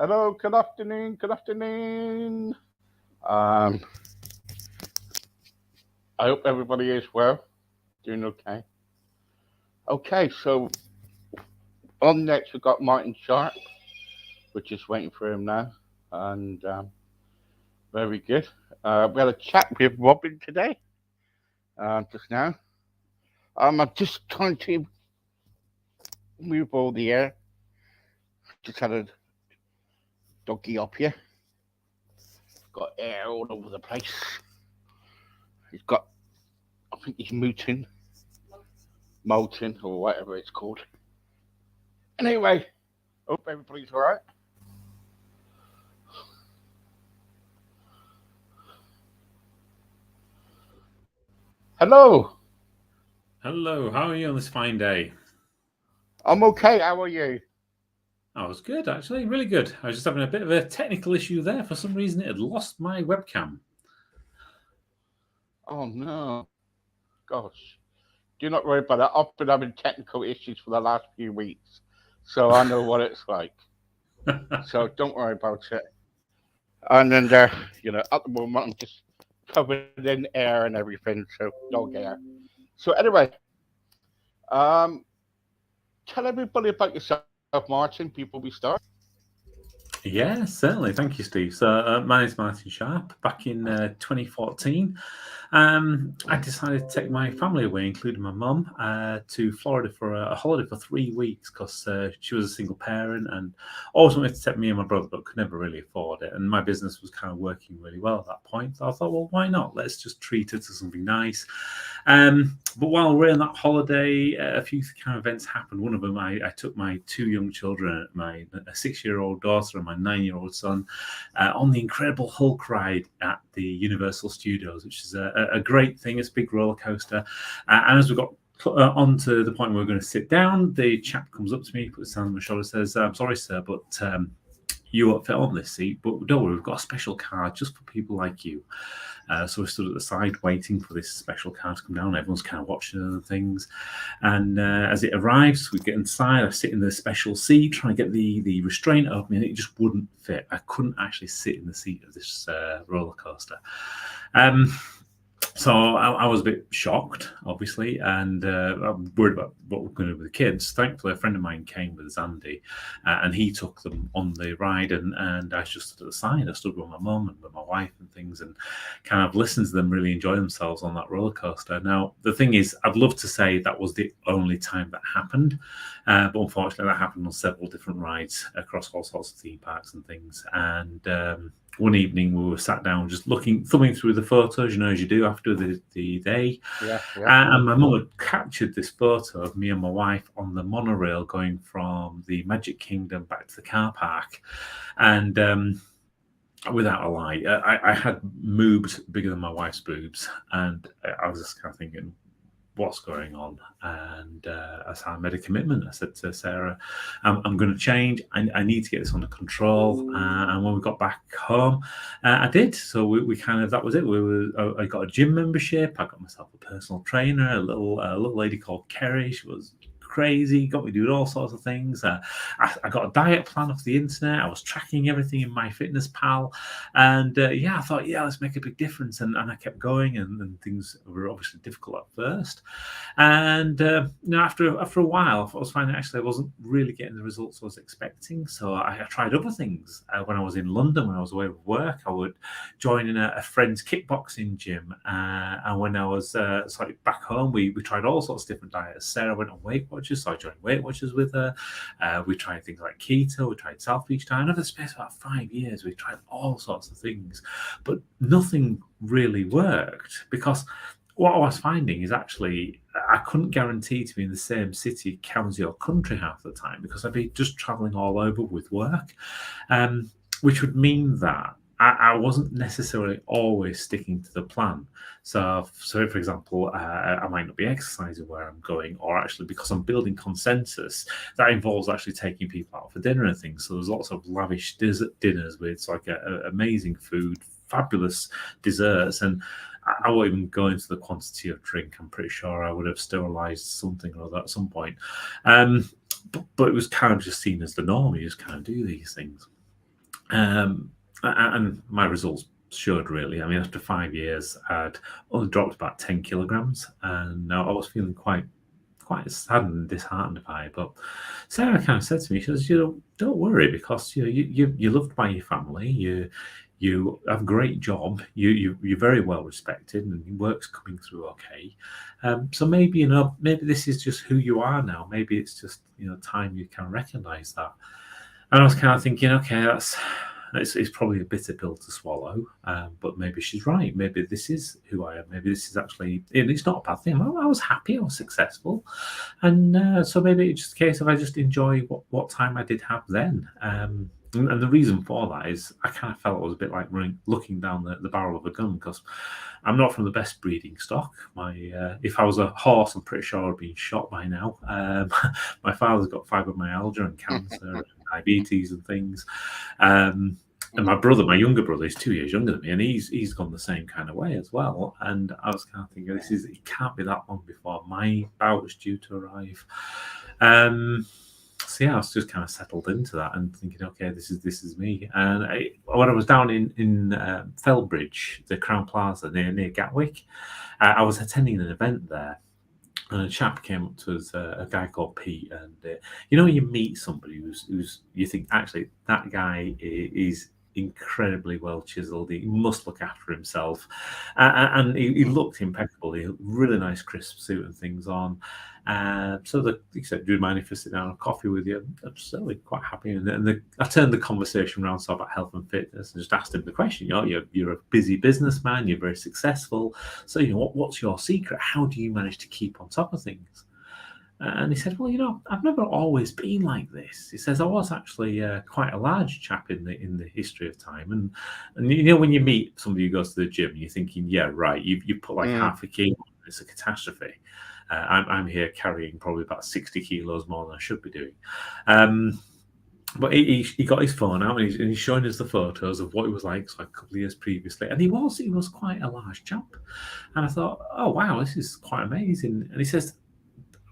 Hello, good afternoon, good afternoon. Um, I hope everybody is well, doing okay. Okay, so on next we've got Martin Sharp. We're just waiting for him now, and very good. We had a chat with Robin today, just now. I'm just trying to move all the air. Just had a doggy up here. Got air all over the place. He's got, I think he's molting, or whatever it's called. Anyway, hope everybody's all right. Hello, Hello, how are you on this fine day? I'm okay. How are you? I was good, actually, really good. I was just having a bit of a technical issue there. For some reason, it had lost my webcam. Oh no, gosh. Do not worry about it. I've been having technical issues for the last few weeks, so I know what it's like. So don't worry about it. And then at the moment I'm just covered in air and everything, so dog air. So anyway, um, tell everybody about yourself, Martin, before we start. Yeah, certainly. Thank you, Steve. So, my name's Martin Sharp. Back in 2014, I decided to take my family away, including my mum, to Florida for a holiday for 3 weeks because she was a single parent and always wanted to take me and my brother, but could never really afford it. And my business was kind of working really well at that point. So I thought, well, why not? Let's just treat it to something nice. But while we're on that holiday, a few kind of events happened. One of them, I took my two young children, my a 6-year-old daughter and my 9-year-old son, on the incredible Hulk ride at the Universal Studios, which is a great thing. It's a big roller coaster. And as we got on to the point where we're going to sit down, the chap comes up to me, puts his hand on my shoulder, says, "I'm sorry, sir, but you won't fit on this seat, but don't worry, we've got a special card just for people like you." So we stood at the side waiting for this special car to come down. Everyone's kind of watching other things. And as it arrives, we get inside. I sit in the special seat, trying to get the restraint open, and it just wouldn't fit. I couldn't actually sit in the seat of this roller coaster. So I was a bit shocked, obviously, and I'm worried about what we're going to do with the kids. Thankfully, a friend of mine came with Andy, and he took them on the ride, and I just stood at the side. I stood with my mum and with my wife and things, and kind of listened to them really enjoy themselves on that roller coaster. Now, the thing is, I'd love to say that was the only time that happened, but unfortunately, that happened on several different rides across all sorts of theme parks and things, and one evening we were sat down just thumbing through the photos, as you do after the day. Yeah, yeah. And my mum had captured this photo of me and my wife on the monorail going from the Magic Kingdom back to the car park. And without a lie, I had boobs bigger than my wife's boobs. And I was just kind of thinking, what's going on? And I made a commitment. I said to Sarah, I'm going to change. I need to get this under control. And when we got back home, I did. So we kind of, that was it. I got a gym membership. I got myself a personal trainer, a little lady called Kerry. She was crazy, got me doing all sorts of things. I got a diet plan off the internet. I was tracking everything in MyFitnessPal, and I thought, let's make a big difference. And I kept going, and things were obviously difficult at first. And after a while, I was finding actually I wasn't really getting the results I was expecting. So I tried other things. When I was in London, when I was away with work, I would join in a friend's kickboxing gym. And when I was back home, we tried all sorts of different diets. Sarah went on Weight Watchers, so I joined Weight Watchers with her. We tried things like keto, we tried self-each time. Over the space of about 5 years, we tried all sorts of things, but nothing really worked because what I was finding is actually I couldn't guarantee to be in the same city, county, or country half the time because I'd be just traveling all over with work, which would mean that I wasn't necessarily always sticking to the plan. So for example, I might not be exercising where I'm going, or actually because I'm building consensus, that involves actually taking people out for dinner and things. So there's lots of lavish dinners with amazing food, fabulous desserts, and I won't even go into the quantity of drink. I'm pretty sure I would have sterilized something or other at some point. But it was kind of just seen as the norm. You just kind of do these things. And my results showed really. I mean, after 5 years, I'd only dropped about 10 kilograms, and I was feeling quite saddened and disheartened by it. But Sarah kind of said to me, she says, don't worry, because you're loved by your family. You have a great job. You're very well respected, and your work's coming through okay. So maybe maybe this is just who you are now. Maybe it's just time you can recognise that. And I was kind of thinking, okay, it's probably a bitter pill to swallow, but maybe she's right. Maybe this is who I am. Maybe this is actually, and it's not a bad thing. I was happy, I was successful, and so maybe it's just a case of I just enjoy what time I did have then. And the reason for that is I kind of felt it was a bit like looking down the barrel of a gun, because I'm not from the best breeding stock. If I was a horse, I'm pretty sure I'd been shot by now. My father's got fibromyalgia and cancer and diabetes and things. And my brother, my younger brother, is 2 years younger than me, and he's gone the same kind of way as well. And I was kind of thinking, it can't be that long before my bout is due to arrive. So yeah, I was just kind of settled into that and thinking, okay, this is me. And when I was down in Felbridge, the Crown Plaza near Gatwick, I was attending an event there. And a chap came up to us, a guy called Pete, and when you meet somebody who's you think actually that guy is incredibly well chiseled. He must look after himself, and he looked impeccable. He had really nice crisp suit and things on. So he said, "Do you mind if I sit down and coffee with you?" I'm certainly quite happy. And I turned the conversation around so about health and fitness, and just asked him the question. You're a busy businessman. You're very successful. So what's your secret? How do you manage to keep on top of things? And he said, "Well, I've never always been like this." He says, "I was actually quite a large chap in the history of time, and when you meet somebody who goes to the gym, you're thinking, yeah, right, you put like half a kilo, it's a catastrophe. I'm here carrying probably about 60 kilos more than I should be doing." But he got his phone out, and he's showing us the photos of what he was like a couple of years previously, and he was quite a large chap. And I thought, oh wow, this is quite amazing. And he says,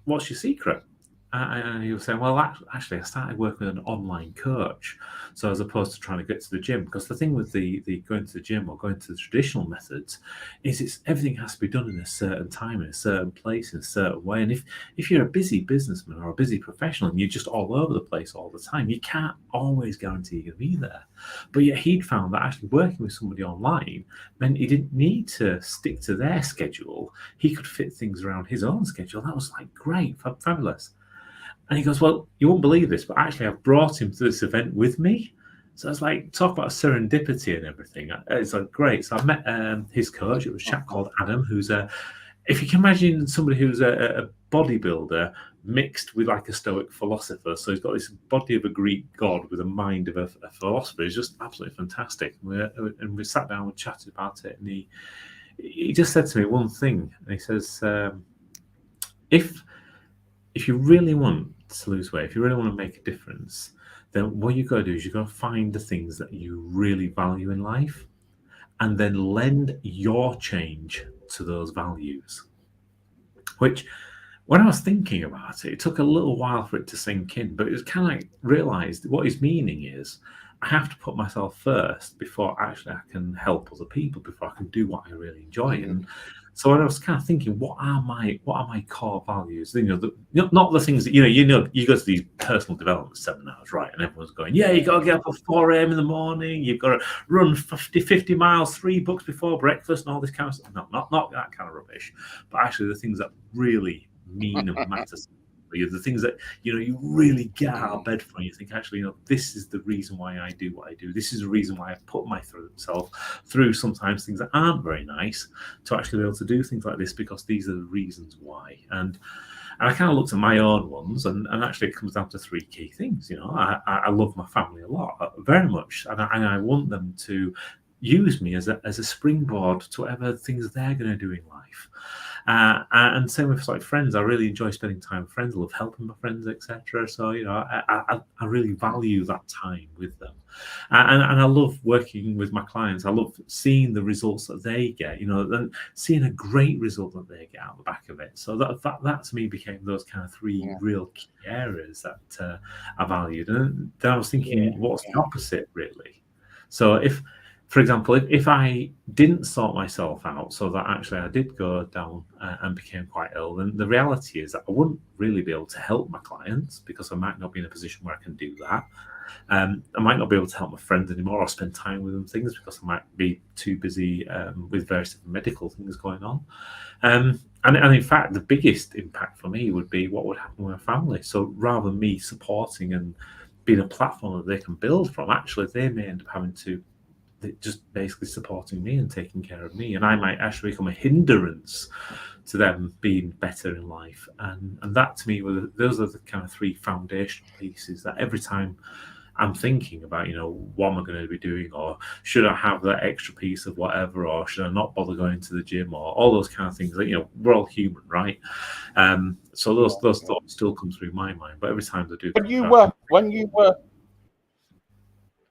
"What's your secret?" And he was saying, "Well, actually, I started working with an online coach, so as opposed to trying to get to the gym, because the thing with the going to the gym or going to the traditional methods is everything has to be done in a certain time, in a certain place, in a certain way. And if you're a busy businessman or a busy professional and you're just all over the place all the time, you can't always guarantee you're going to be there." But yet he'd found that actually working with somebody online meant he didn't need to stick to their schedule. He could fit things around his own schedule. That was like great, fabulous. And he goes, "Well, you won't believe this, but actually I've brought him to this event with me." So I was like, talk about serendipity and everything. It's like, great. So I met his coach. It was a chap called Adam, who's if you can imagine somebody who's a bodybuilder mixed with like a Stoic philosopher. So he's got this body of a Greek god with a mind of a philosopher. He's just absolutely fantastic. And we sat down and chatted about it. And he just said to me one thing. And he says, if you really want to lose weight, if you really want to make a difference, then what you've got to do is you've got to find the things that you really value in life and then lend your change to those values. Which, when I was thinking about it, it took a little while for it to sink in, but it was kind of like realized what his meaning is. I have to put myself first before actually I can help other people, before I can do what I really enjoy. And so I was kind of thinking, what are my core values? Not the things that you go to these personal development seminars, right? And everyone's going, yeah, you got to get up at 4 a.m. in the morning. You've got to run 50 miles, 3 books before breakfast, and all this kind of stuff. No, not that kind of rubbish. But actually, the things that really mean and matter. The things that you really get out of bed for. You think, actually, this is the reason why I do what I do. This is the reason why I put myself through sometimes things that aren't very nice to actually be able to do things like this, because these are the reasons why. And I kind of looked at my own ones, and actually it comes down to 3 key things. I love my family a lot, very much, and I want them to use me as a springboard to whatever things they're going to do in life. And same with like friends. I really enjoy spending time with friends. I love helping my friends, etc. So I really value that time with them, and I love working with my clients. I love seeing the results that they get. And seeing a great result that they get out the back of it. So that to me became those kind of 3 real key areas that I valued. And then I was thinking, what's the opposite really? So if, for example, if I didn't sort myself out, so that actually I did go down and became quite ill, then the reality is that I wouldn't really be able to help my clients because I might not be in a position where I can do that. I might not be able to help my friends anymore or spend time with them things because I might be too busy with various different medical things going on. And in fact, the biggest impact for me would be what would happen with my family. So rather than me supporting and being a platform that they can build from, actually they may end up having to just basically supporting me and taking care of me, and I might actually become a hindrance to them being better in life. And that to me, those are the kind of three foundational pieces that every time I'm thinking about, what am I going to be doing, or should I have that extra piece of whatever, or should I not bother going to the gym, or all those kind of things. That we're all human, right? So those Yeah. thoughts still come through my mind, but every time they do When come you through, were, when you were,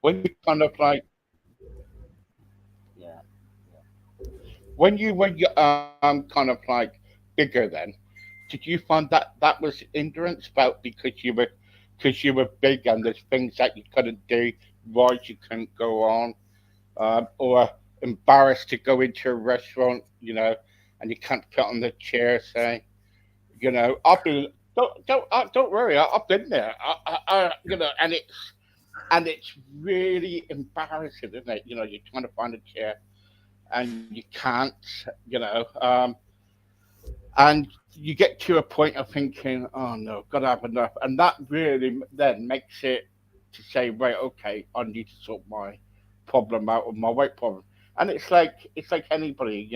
when you kind of like, yeah, when you were kind of like bigger, then did you find that that was hindrance about because you were big and there's things that you couldn't do, right? You couldn't go on, or embarrassed to go into a restaurant, and you can't fit on the chair, say, I've been. Don't worry. I've been there. And it's really embarrassing, isn't it? You're trying to find a chair and you can't. You know, um, and you get to a point of thinking, oh no, gotta have enough, and that really then makes it to say, right, okay, I need to sort my problem out with my weight problem. And it's like anybody,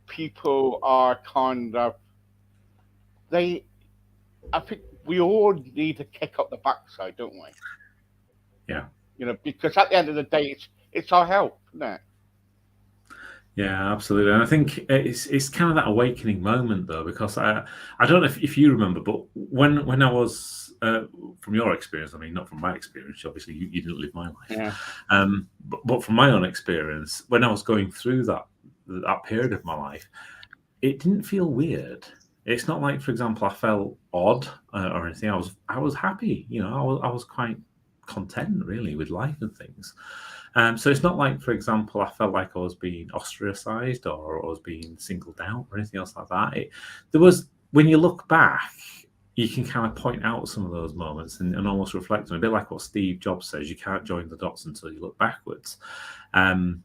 people are kind of they. I think we all need to kick up the backside, don't we? yeah. Because at the end of the day, it's our health, isn't it? Yeah, absolutely. And I think it's kind of that awakening moment though, because I don't know if you remember, but when I was from your experience, I mean, not from my experience, obviously you didn't live my life, Yeah, but from my own experience, when I was going through that period of my life, it didn't feel weird. It's not like, for example, I felt odd or anything. I was happy. I was quite content really with life and things. So it's not like, for example, I felt like I was being ostracized or I was being singled out or anything else like that. There was, when you look back, you can kind of point out some of those moments and almost reflect on it. A bit like what Steve Jobs says: you can't join the dots until you look backwards. Um,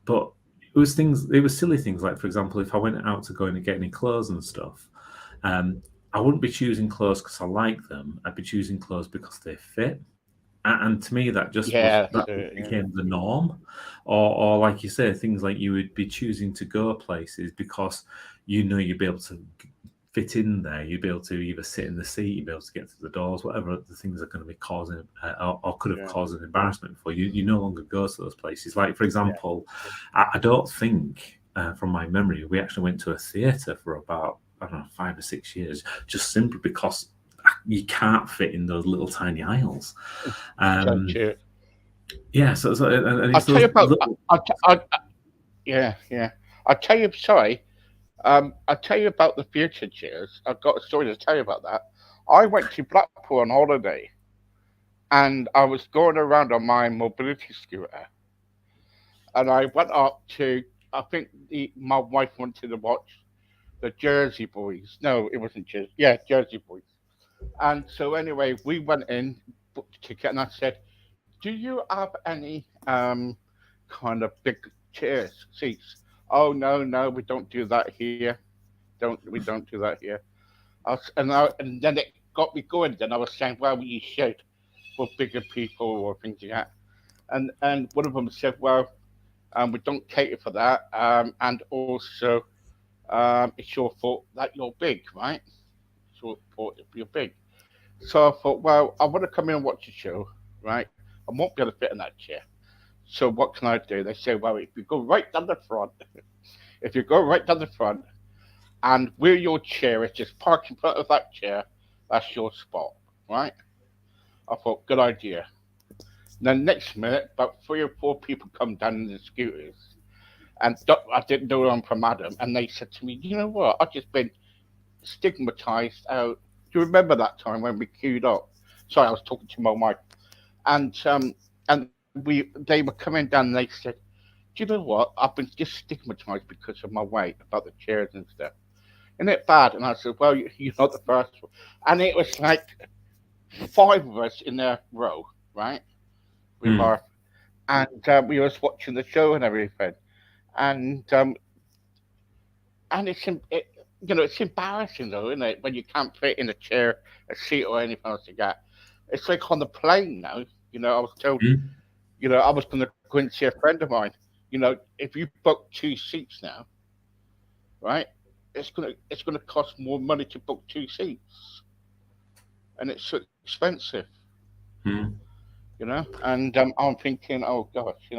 but it was silly things like, for example, if I went out to go and get any clothes and stuff, um, I wouldn't be choosing clothes because I like them. I'd be choosing clothes because they fit. And to me, that just was yeah, that that's it. Yeah, became the norm. Or like you say, things like you would be choosing to go places because you'd be able to fit in there. You'd be able to either sit in the seat, you'd be able to get through the doors, whatever the things are going to be causing or could have yeah, caused an embarrassment for you. You no longer go to those places. Like, for yeah, example, I don't think, from my memory, we actually went to a theatre for about, I don't know, 5 or 6 years, just simply because you can't fit in those little tiny aisles. so Um, true. yeah, and I'll it's tell you those about. little. Yeah, yeah. I'll tell you. Sorry. I'll tell you about the future chairs. I've got a story to tell you about that. I went to Blackpool on holiday, and I was going around on my mobility scooter, and I went up to. I think my wife wanted to watch the Jersey Boys. No, it wasn't Jersey. Yeah, Jersey Boys. And so anyway, we went in, booked a ticket, and I said, "Do you have any kind of big chairs, seats?" "Oh no, no, we don't do that here. We don't do that here." And then it got me going. Then I was saying, "Well, you should for bigger people or things like that." And one of them said, "Well, we don't cater for that, and also it's your fault that you're big, right? It's your fault if you're big." So I thought, well, I want to come in and watch the show, right? I won't be able to fit in that chair. So what can I do? They say, well, if you go right down the front, if you go right down the front, and where your chair is, just park in front of that chair, that's your spot, right? I thought, good idea. Then next minute, about 3 or 4 people come down in the scooters, and I didn't know I'm from Adam, and they said to me, you know what? I've just been stigmatized out. Do you remember that time when we queued up? Sorry, I was talking to my wife, and they they were coming down and they said, "Do you know what? I've been just stigmatized because of my weight about the chairs and stuff. Isn't it bad?" And I said, "Well, you're not the first one." And it was like five of us in a row, right? With Mm. our and we was watching the show and everything, and it, it's embarrassing though, isn't it, when you can't fit in a chair, a seat, or anything else like that. It's like on the plane now. I was told, Mm. I was going to go and see a friend of mine. If you book two seats now, right, it's gonna cost more money to book two seats, and it's so expensive. Mm. And I'm thinking, oh gosh,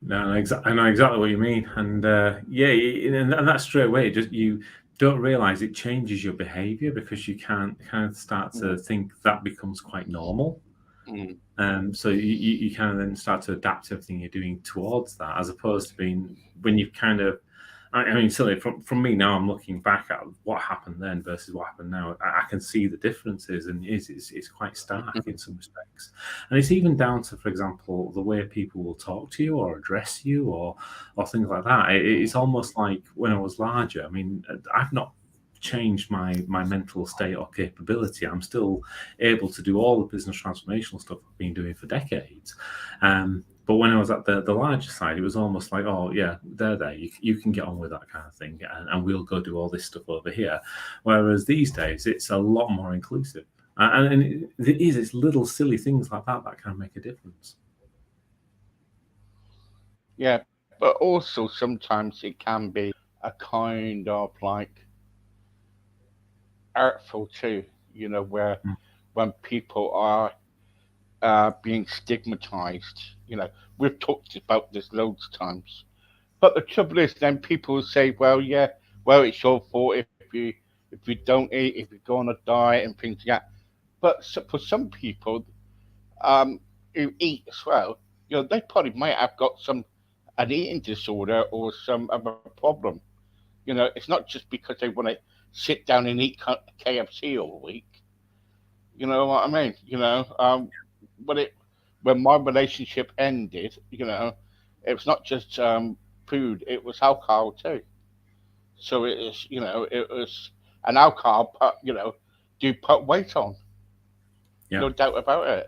No, I know exactly what you mean, and yeah, and that's straight away. Just you don't realize it changes your behaviour because you can't kind of start mm, to think that becomes quite normal. mm, So you kind of then start to adapt everything you're doing towards that, as opposed to being when you've kind of. I mean, certainly from me now, I'm looking back at what happened then versus what happened now. I can see the differences, and it's quite stark in some respects. And it's even down to, for example, the way people will talk to you or address you or things like that. It's almost like when I was larger. I mean, I've not changed my mental state or capability. I'm still able to do all the business transformational stuff I've been doing for decades. But when I was at the larger side, it was almost like, oh yeah, they're there. You can get on with that kind of thing, and we'll go do all this stuff over here. Whereas these days, it's a lot more inclusive, and it's little silly things like that that can make a difference. yeah. But also sometimes it can be a kind of like artful too. Where Mm. when people are being stigmatized. We've talked about this loads of times. But the trouble is, then people say, "Well, yeah, well, it's your fault if you don't eat, if you go on a diet and things like that." But for some people who eat as well, they probably might have got an eating disorder or some other problem. It's not just because they want to sit down and eat KFC all week. You know what I mean? When it when my relationship ended, it was not just food; it was alcohol too. So it was an alcohol, put do put weight on, Yeah, no doubt about it.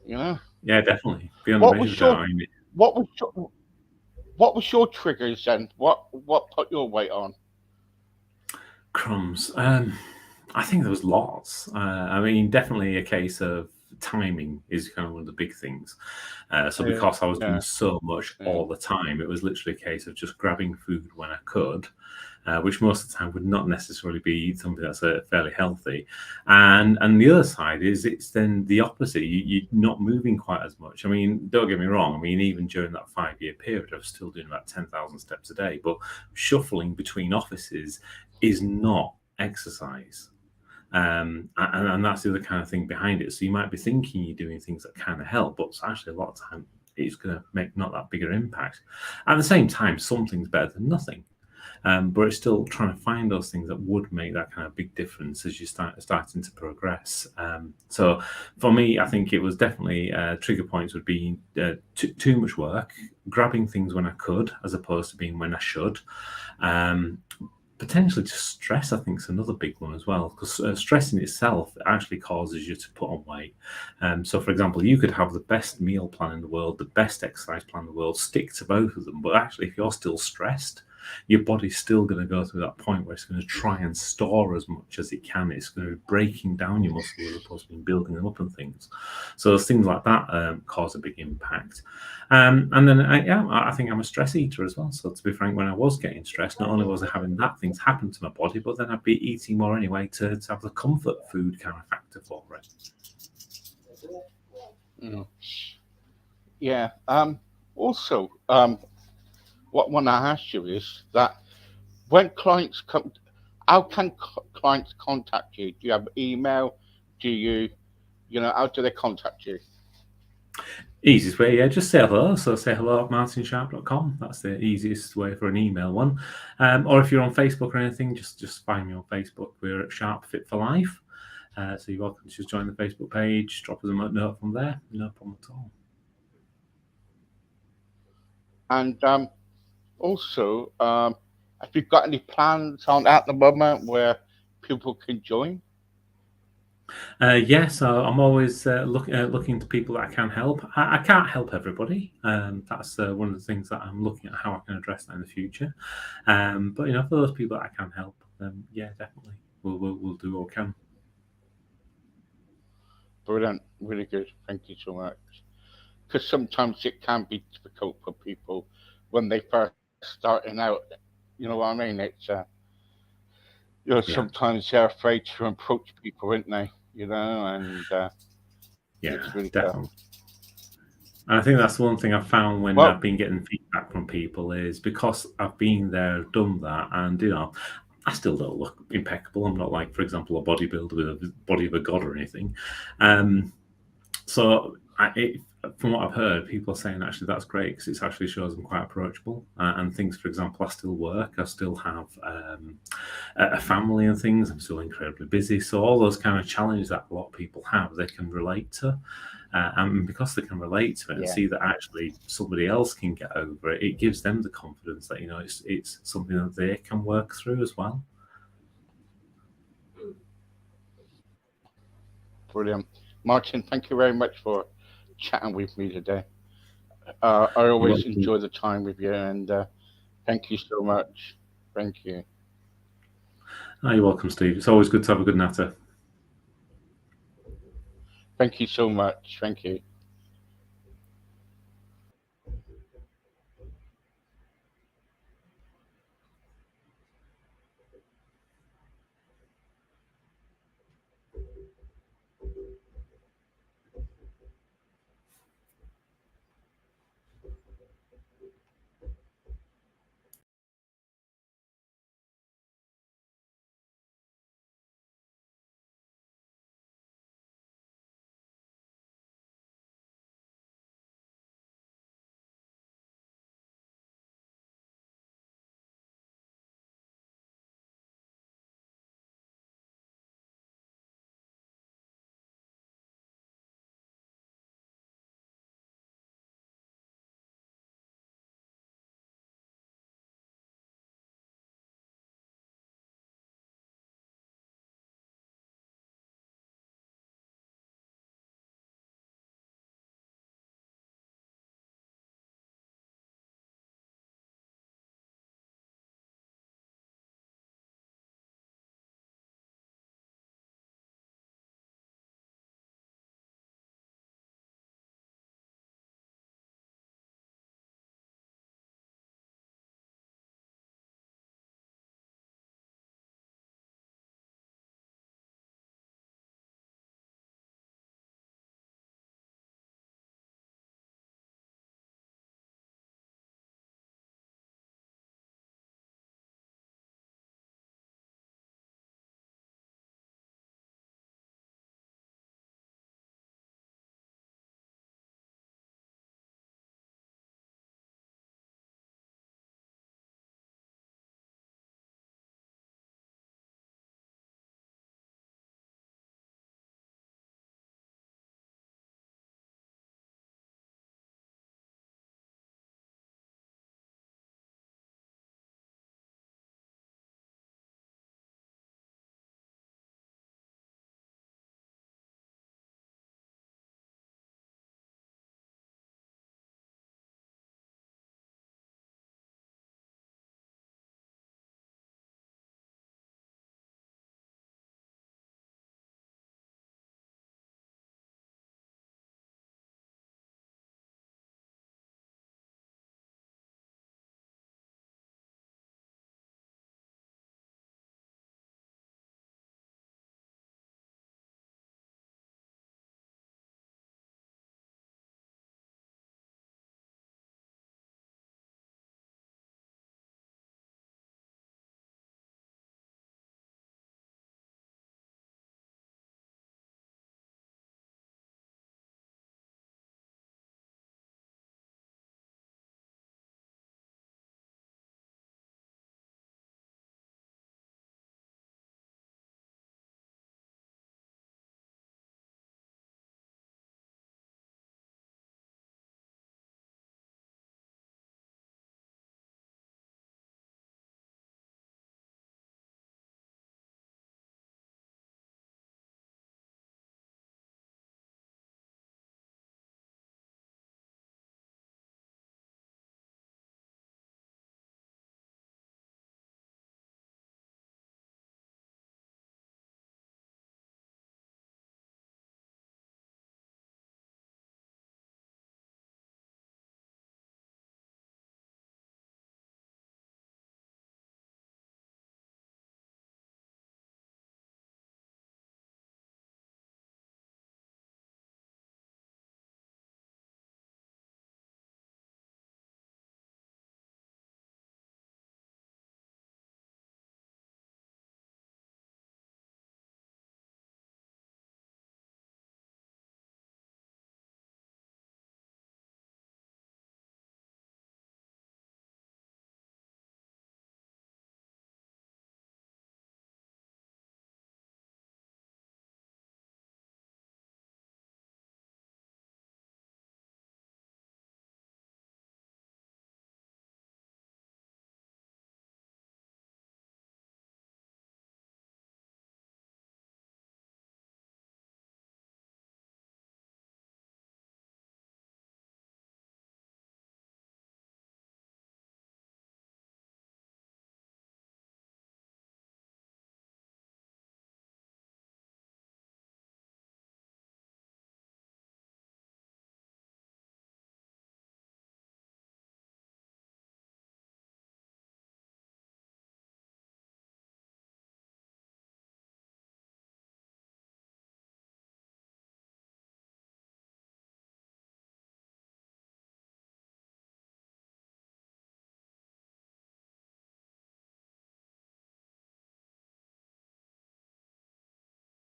You know, yeah, definitely beyond a what measure of was doubt. your I mean, what was your, what was your triggers then? What put your weight on? crumbs. I think there was lots. I mean, definitely a case of timing is kind of one of the big things. So because I was Yeah, doing so much yeah, all the time, it was literally a case of just grabbing food when I could, which most of the time would not necessarily be something that's fairly healthy. And the other side is it's then the opposite. You're not moving quite as much. I mean, don't get me wrong. I mean, even during that 5 year period, I was still doing about 10,000 steps a day, but shuffling between offices is not exercise. And that's the other kind of thing behind it. So you might be thinking you're doing things that kind of help, but actually a lot of time it's going to make not that bigger impact. At the same time, something's better than nothing. But it's still trying to find those things that would make that kind of big difference as you starting to progress. So for me, I think it was definitely trigger points would be too much work, grabbing things when I could as opposed to being when I should. Um, Potentially just stress, I think, is another big one as well, because stress in itself actually causes you to put on weight. So, for example, you could have the best meal plan in the world, the best exercise plan in the world, stick to both of them, but actually, if you're still stressed, your body's still going to go through that point where it's going to try and store as much as it can. It's going to be breaking down your muscles as opposed to building them up and things. So, things like that cause a big impact. And then, yeah, I think I'm a stress eater as well. So, to be frank, when I was getting stressed, not only was I having that things happen to my body, but then I'd be eating more anyway to have the comfort food kind of factor for it. mm, yeah. Also, what I want to ask you is that when clients come, how can clients contact you? Do you have email? Do you, how do they contact you? Easiest way, yeah, just say hello. So say hello at martinsharp.com. That's the easiest way for an email one. Or if you're on Facebook or anything, just find me on Facebook. We're at Sharp Fit for Life. So you're welcome to just join the Facebook page, drop us a note from there, no problem at all. And also, have you got any plans on at the moment where people can join? Yeah, so I'm always looking to people that I can help. I can't help everybody. That's one of the things that I'm looking at how I can address that in the future. But for those people that I can help, yeah, definitely, we'll do what we can. Brilliant, really good. Thank you so much. Because sometimes it can be difficult for people when they first starting out. You know what I mean? It's Yeah, sometimes they're afraid to approach people, aren't they? And yeah, it's really tough. definitely. And I think that's one thing I've found when Well, I've been getting feedback from people is because I've been there, done that, and I still don't look impeccable. I'm not like, for example, a bodybuilder with a body of a god or anything. So from what I've heard, people are saying actually that's great because it actually shows I'm quite approachable and things. For example, I still work, I still have a family and things. I'm still incredibly busy. So all those kind of challenges that a lot of people have, they can relate to. And because they can relate to it and yeah, see that actually somebody else can get over it, it gives them the confidence that it's something that they can work through as well. brilliant. Martin, thank you very much for chatting with me today. I You're always welcome. enjoy the time with you, and thank you so much. Thank you. You're welcome, Steve. It's always good to have a good natter. Thank you so much. Thank you.